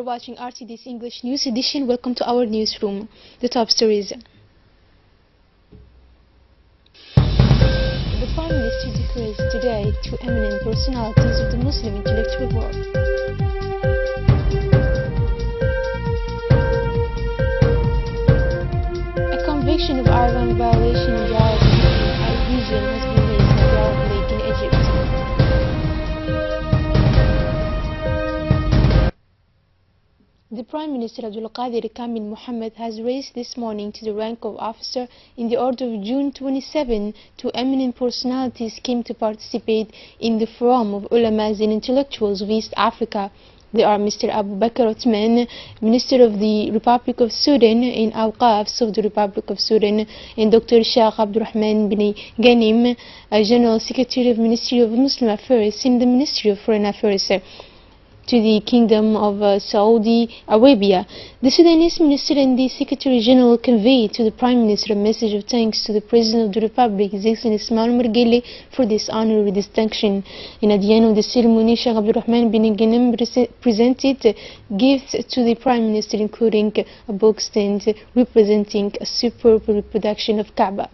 You're watching RTD's English News Edition. Welcome to our newsroom. The top stories. The Prime Minister declares today two eminent personalities of the Muslim intellectual world. A conviction of Iran violation of the Arab region has been made by the Arab League in Egypt. The Prime Minister Abdul Qadir Kamil Mohammed has raised this morning to the rank of officer in the order of June 27. Two eminent personalities came to participate in the Forum of Ulamas and Intellectuals of East Africa. They are Mr. Abu Bakr Othman, Minister of the Republic of Sudan in Awqafs of the Republic of Sudan, and Dr. Sheikh Abdurrahman bin Ghanim, General Secretary of Ministry of Muslim Affairs in the Ministry of Foreign Affairs to the Kingdom of Saudi Arabia. The Sudanese Minister and the Secretary General conveyed to the Prime Minister a message of thanks to the President of the Republic, His Excellency Ismail Margele, for this honorary distinction. And at the end of the ceremony, Sheikh Abdurrahman bin Ghanem presented gifts to the Prime Minister, including a book stand representing a superb reproduction of Kaaba.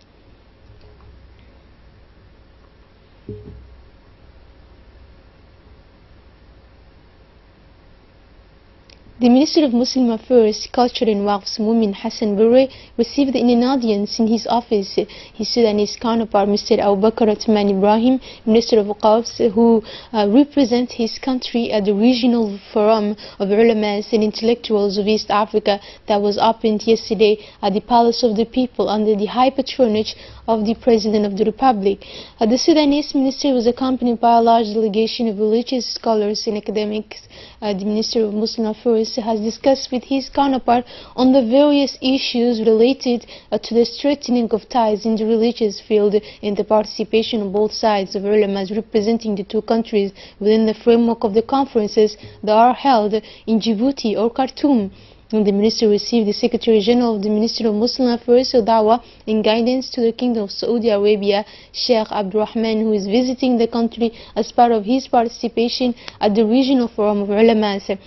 The Minister of Muslim Affairs, Culture and Waqfs, Mumin Hassan Bure, received in an audience in his office his Sudanese counterpart, Mr. Abu Bakr Othman Ibrahim, Minister of Waqfs, who represents his country at the Regional Forum of Ulamas and Intellectuals of East Africa that was opened yesterday at the Palace of the People under the high patronage of the President of the Republic. The Sudanese minister was accompanied by a large delegation of religious scholars and academics. The Minister of Muslim Affairs has discussed with his counterpart on the various issues related to the strengthening of ties in the religious field and the participation of both sides of ulamas representing the two countries within the framework of the conferences that are held in Djibouti or Khartoum. And the minister received the Secretary General of the Ministry of Muslim Affairs, Dawah and Guidance to the Kingdom of Saudi Arabia, Sheikh Abdurrahman, who is visiting the country as part of his participation at the Regional Forum of Ulamas.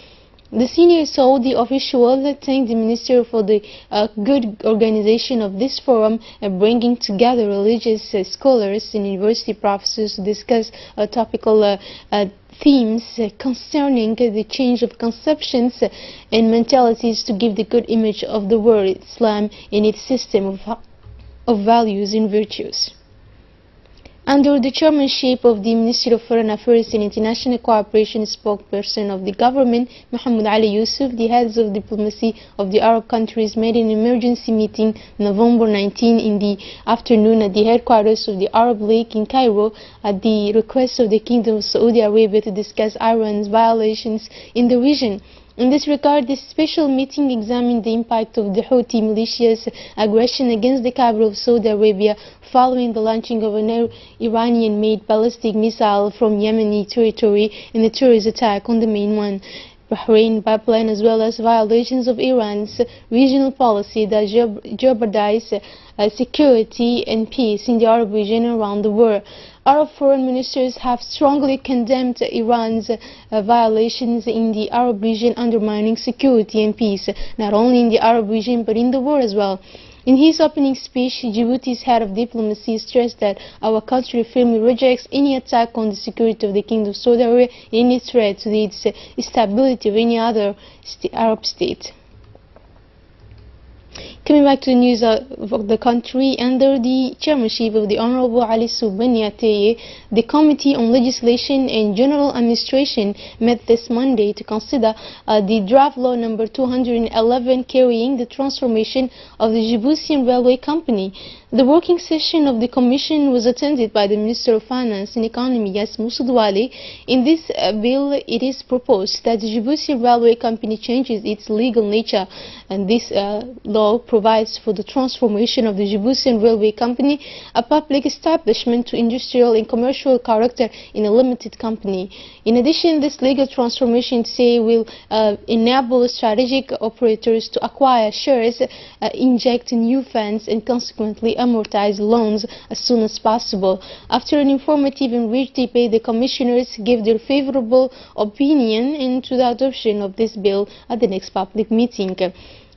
The senior Saudi official thanked the minister for the good organization of this forum, bringing together religious scholars and university professors to discuss topical themes concerning the change of conceptions and mentalities to give the good image of the word Islam in its system of values and virtues. Under the chairmanship of the Ministry of Foreign Affairs and International Cooperation spokesperson of the government, Mohammed Ali Yusuf, the heads of diplomacy of the Arab countries made an emergency meeting November 19 in the afternoon at the headquarters of the Arab League in Cairo at the request of the Kingdom of Saudi Arabia to discuss Iran's violations in the region. In this regard, this special meeting examined the impact of the Houthi militia's aggression against the capital of Saudi Arabia following the launching of an Iranian-made ballistic missile from Yemeni territory in the terrorist attack on the main one. Bahrain pipeline, as well as violations of Iran's regional policy that jeopardize security and peace in the Arab region around the world. Arab foreign ministers have strongly condemned Iran's violations in the Arab region, undermining security and peace, not only in the Arab region but in the world as well. In his opening speech, Djibouti's head of diplomacy stressed that our country firmly rejects any attack on the security of the Kingdom of Saudi Arabia, any threat to the stability of any other Arab state. Coming back to the news of the country, under the chairmanship of the Honorable Ali Soubani, the Committee on Legislation and General Administration met this Monday to consider the draft law number 211 carrying the transformation of the Djiboutian Railway Company. The working session of the Commission was attended by the Minister of Finance and Economy, Yasmou Soudouali. In this bill, it is proposed that the Djiboutian Railway Company changes its legal nature, and this law provides provides for the transformation of the Djiboutian Railway Company, a public establishment, to industrial and commercial character in a limited company. In addition, this legal transformation, say, will enable strategic operators to acquire shares, inject new funds, and consequently amortize loans as soon as possible. After an informative in which the commissioners gave their favorable opinion into the adoption of this bill at the next public meeting.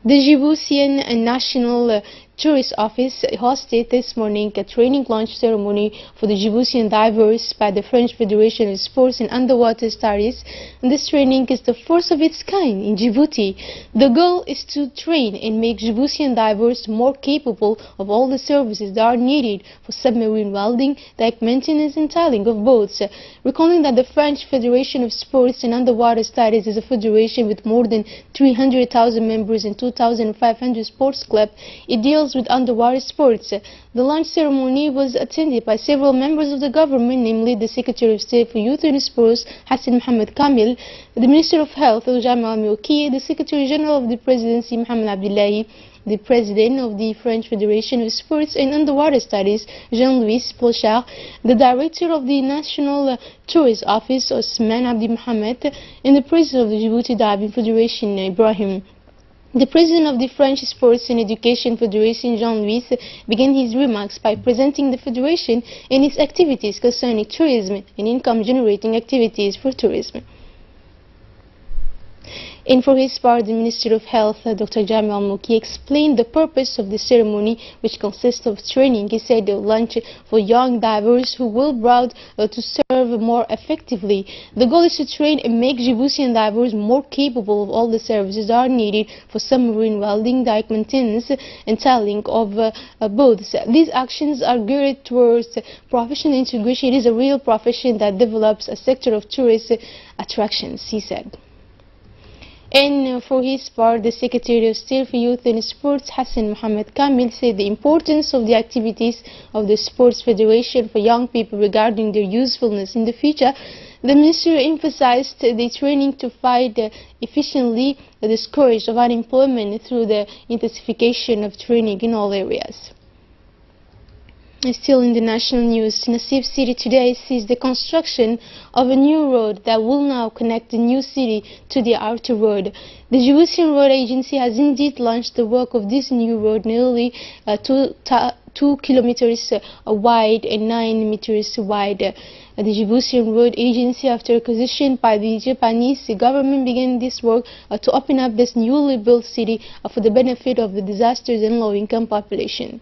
The Djiboutian National Tourist Office hosted this morning a training launch ceremony for the Djiboutian divers by the French Federation of Sports and Underwater Studies. And this training is the first of its kind in Djibouti. The goal is to train and make Djiboutian divers more capable of all the services that are needed for submarine welding, deck maintenance and tiling of boats. Recalling that the French Federation of Sports and Underwater Studies is a federation with more than 300,000 members and 2,500 sports clubs, it deals with underwater sports. The launch ceremony was attended by several members of the government, namely the Secretary of State for Youth and Sports, Hassan Mohamed Kamil, the Minister of Health, Jamal Al-Mouki, the Secretary General of the Presidency, Mohamed Abdullahi, the President of the French Federation of Sports and Underwater Studies, Jean-Louis Pochard, the Director of the National Tourist Office, Osman Abdi Mohamed, and the President of the Djibouti Diving Federation, Ibrahim. The President of the French Sports and Education Federation, Jean-Louis, began his remarks by presenting the Federation and its activities concerning tourism and income-generating activities for tourism. And for his part, the Minister of Health, Dr. Jamal Al-Mouki, explained the purpose of the ceremony, which consists of training, he said, a lunch for young divers who will be able to serve more effectively. The goal is to train and make Djiboutian divers more capable of all the services that are needed for submarine welding, deck maintenance and tiling of boats. These actions are geared towards professional integration. It is a real profession that develops a sector of tourist attractions, he said. And for his part, the Secretary of State for Youth and Sports, Hassan Mohamed Kamil, said the importance of the activities of the Sports Federation for young people regarding their usefulness in the future. The Minister emphasized the training to fight efficiently the scourge of unemployment through the intensification of training in all areas. Still in the national news, Nassif City today sees the construction of a new road that will now connect the new city to the outer road. The Djiboutian Road Agency has indeed launched the work of this new road, nearly 2 kilometers wide and 9 meters wide. The Djiboutian Road Agency, after acquisition by the Japanese government, began this work to open up this newly built city for the benefit of the disaster and low-income population.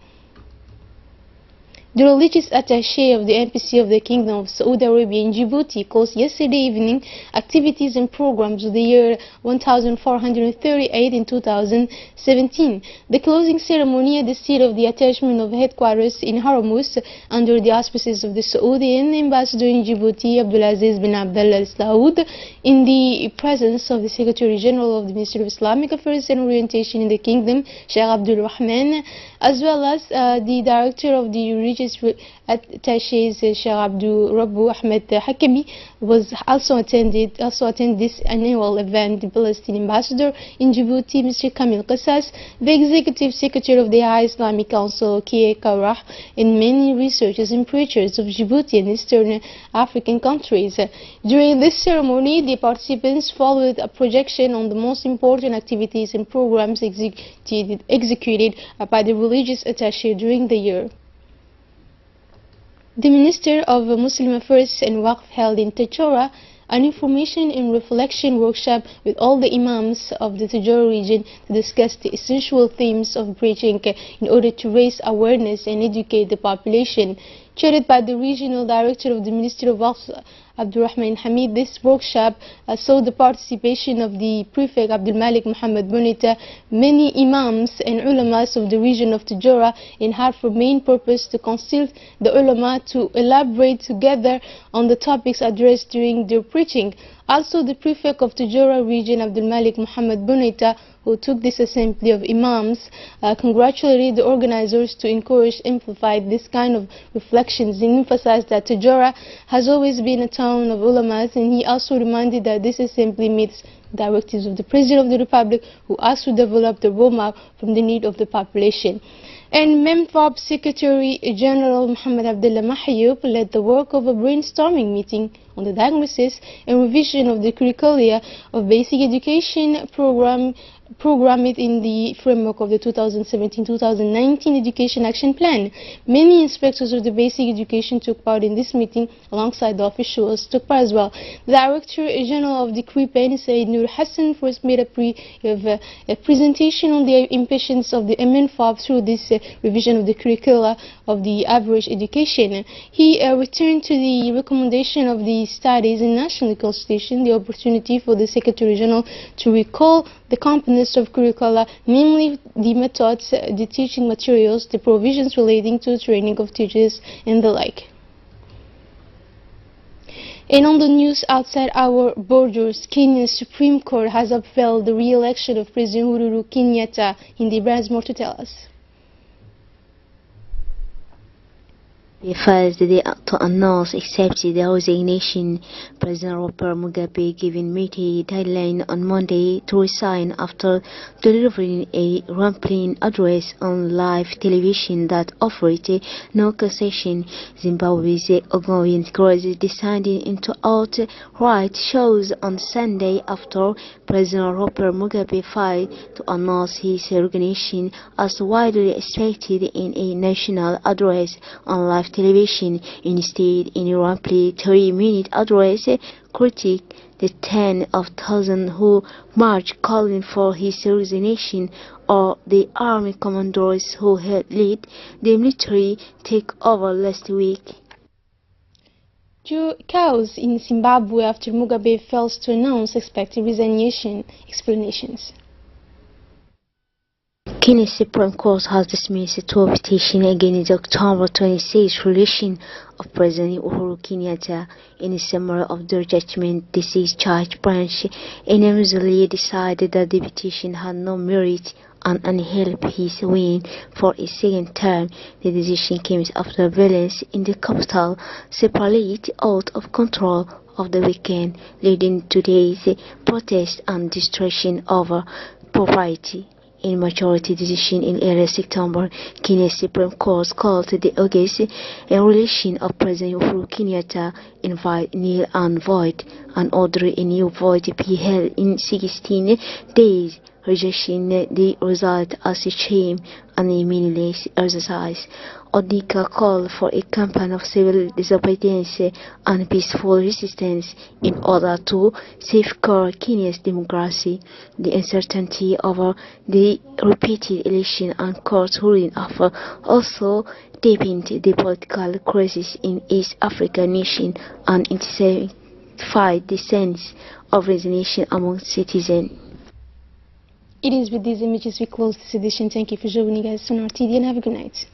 The religious attaché of the Embassy of the Kingdom of Saudi Arabia in Djibouti closed yesterday evening activities and programs of the year 1438 in 2017. The closing ceremony at the seat of the attachment of headquarters in Hormuz, under the auspices of the Saudian ambassador in Djibouti, Abdulaziz bin Abdullah Al Saud, in the presence of the Secretary General of the Ministry of Islamic Affairs and Orientation in the Kingdom, Sheikh Abdul Rahman, as well as the Director of the Religious Attachés, Sheikh Abdul Rabbu Ahmed Hakami, was also attended this annual event. The Palestinian ambassador in Djibouti, Mr. Kamil Qassas, the Executive Secretary of the High Islamic Council, Kie Karah, and many researchers and preachers of Djibouti and Eastern African countries. During this ceremony, the participants followed a projection on the most important activities and programs executed by the religious attaché during the year. The Minister of Muslim Affairs and Waqf held in Tachora an information and reflection workshop with all the imams of the Tachora region to discuss the essential themes of preaching in order to raise awareness and educate the population. Chaired by the Regional Director of the Ministry of Waqf, Abdurrahman Hamid, this workshop saw the participation of the Prefect Abdul Malik Muhammad Bonita, many imams and ulamas of the region of Tachora, and had for main purpose to consult the ulama to elaborate together on the topics addressed during their preaching. Also, the Prefect of Tachora region, Abdul Malik Muhammad Bonita, who took this assembly of imams, congratulated the organizers to encourage and amplify this kind of reflections and emphasized that Tachora has always been a town of ulamas, and he also reminded that this assembly meets directives of the President of the Republic, who asked to develop the roadmap from the need of the population. And MEMFOB Secretary General Mohammed Abdullah Mahyoub led the work of a brainstorming meeting on the diagnosis and revision of the curricula of basic education programmed in the framework of the 2017-2019 Education Action Plan. Many inspectors of the basic education took part in this meeting, alongside the officials took part as well. The Director General of the CRIPEN, Said Nur Hassan, first made a presentation on the impatience of the MEMFOB through this revision of the curricula of the average education. He returned to the recommendation of the studies in national constitution, the opportunity for the Secretary General to recall the components of curricula, namely the methods, the teaching materials, the provisions relating to training of teachers and the like. And on the news outside our borders, Kenya's Supreme Court has upheld the re-election of President Uhuru Kenyatta. Hindi has more to tell us. The first day to announce accepted the resignation. President Robert Mugabe giving meeting deadline on Monday to resign after delivering a rambling address on live television that offered no concession. Zimbabwe's ongoing crisis descending into outright shows on Sunday after President Robert Mugabe failed to announce his resignation as widely expected in a national address on live television. Instead, in a roughly 3-minute address, critiqued the tens of thousands who marched calling for his resignation, or the army commanders who had led the military takeover last week. Chaos in Zimbabwe after Mugabe fails to announce expected resignation. Explanations. Kenya's Supreme Court has dismissed two petitions against the October 26 election of President Uhuru Kenyatta. In a summary of their judgment, the discharge branch unanimously decided that the petition had no merit and unhelped his win for a second term. The decision came after violence in the capital spiraled out of control of the weekend, leading to today's protest and destruction over property. In majority decision in early September, Kenya's Supreme Court called the August election of President Uhuru Kenyatta invalid, nil and void, and ordered a new vote be held in 16 days, rejecting the result as a shame and a meaningless exercise. Odika called for a campaign of civil disobedience and peaceful resistance in order to safeguard Kenya's democracy. The uncertainty over the repeated election and court ruling have also deepened the political crisis in East African nation and intensified the sense of resignation among citizens. It is with these images we close this edition. Thank you for joining us on our TV and have a good night.